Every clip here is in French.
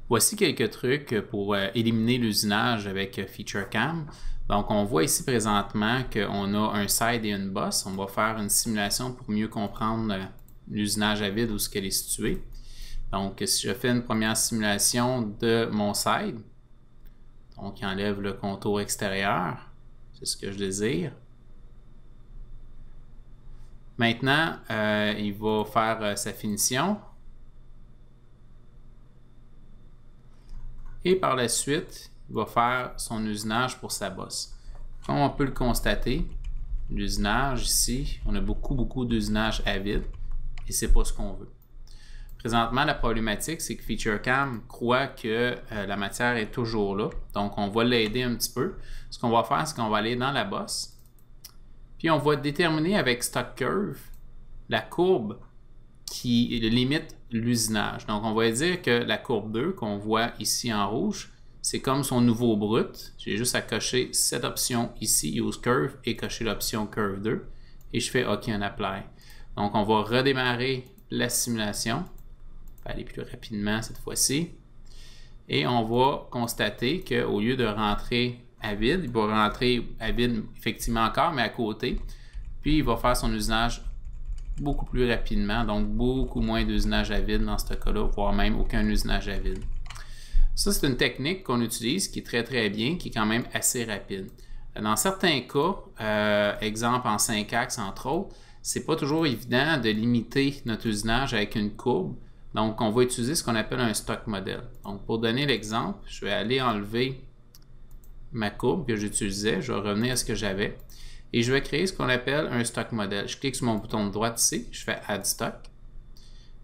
Voici quelques trucs pour éliminer l'usinage avec FeatureCam. Donc, on voit ici présentement qu'on a un side et une boss. On va faire une simulation pour mieux comprendre l'usinage à vide, où est-ce qu'elle est située. Donc, si je fais une première simulation de mon side, donc il enlève le contour extérieur, c'est ce que je désire. Maintenant, il va faire sa finition. Et par la suite, il va faire son usinage pour sa bosse. Comme on peut le constater, l'usinage ici, on a beaucoup d'usinage à vide et c'est pas ce qu'on veut. Présentement, la problématique, c'est que FeatureCam croit que la matière est toujours là. Donc, on va l'aider un petit peu. Ce qu'on va faire, c'est qu'on va aller dans la bosse. Puis, on va déterminer avec Stock Curve la courbe qui limite l'usinage. Donc, on va dire que la courbe 2 qu'on voit ici en rouge, c'est comme son nouveau brut. J'ai juste à cocher cette option ici, Use Curve, et cocher l'option Curve 2. Et je fais OK on Apply. Donc, on va redémarrer la simulation. On va aller plus rapidement cette fois-ci. Et on va constater qu'au lieu de rentrer à vide, il va rentrer à vide effectivement encore, mais à côté. Puis, il va faire son usinage beaucoup plus rapidement, donc beaucoup moins d'usinage à vide dans ce cas-là, voire même aucun usinage à vide. Ça, c'est une technique qu'on utilise qui est très bien, qui est quand même assez rapide. Dans certains cas, exemple en 5 axes entre autres, c'est pas toujours évident de limiter notre usinage avec une courbe. Donc, on va utiliser ce qu'on appelle un stock model. Donc, pour donner l'exemple, je vais aller enlever ma courbe que j'utilisais. Je vais revenir à ce que j'avais. Et je vais créer ce qu'on appelle un stock model. Je clique sur mon bouton de droite ici. Je fais Add Stock.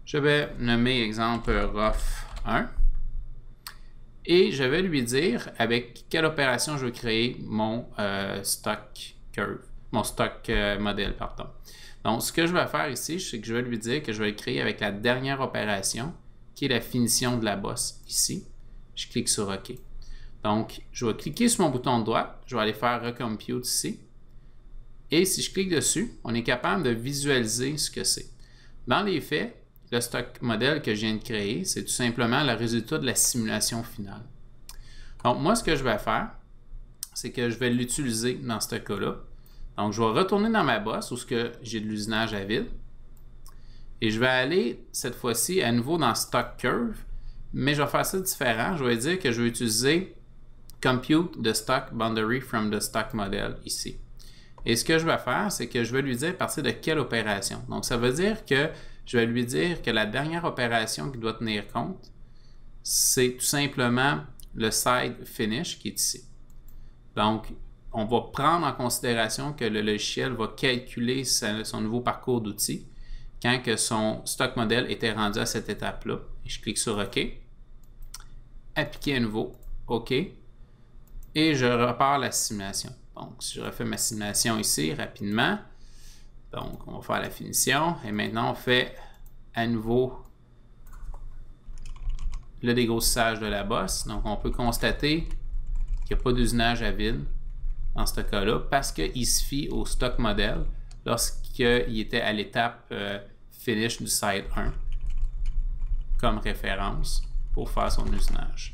Je vais nommer, exemple, Rough 1. Et je vais lui dire avec quelle opération je veux créer mon stock curve. Mon stock model, pardon. Donc, ce que je vais faire ici, c'est que je vais lui dire que je vais le créer avec la dernière opération, qui est la finition de la bosse ici. Je clique sur OK. Donc, je vais cliquer sur mon bouton de droite. Je vais aller faire Recompute ici. Et si je clique dessus, on est capable de visualiser ce que c'est. Dans les faits, le stock model que je viens de créer, c'est tout simplement le résultat de la simulation finale. Donc, moi, ce que je vais faire, c'est que je vais l'utiliser dans ce cas-là. Donc, je vais retourner dans ma bosse où j'ai de l'usinage à vide. Et je vais aller, cette fois-ci, à nouveau dans Stock Curve, mais je vais faire ça différent. Je vais dire que je vais utiliser Compute the Stock Boundary from the Stock Model ici. Et ce que je vais faire, c'est que je vais lui dire à partir de quelle opération. Donc, ça veut dire que je vais lui dire que la dernière opération qu'il doit tenir compte, c'est tout simplement le side finish qui est ici. Donc, on va prendre en considération que le logiciel va calculer son nouveau parcours d'outils quand que son stock model était rendu à cette étape-là. Et je clique sur OK. Appliquer à nouveau. OK. Et je repars la simulation. Donc, si je refais ma simulation ici rapidement, donc on va faire la finition et maintenant on fait à nouveau le dégrossissage de la bosse. Donc, on peut constater qu'il n'y a pas d'usinage à vide dans ce cas-là parce qu'il se fie au stock model lorsqu'il était à l'étape finish du side 1 comme référence pour faire son usinage.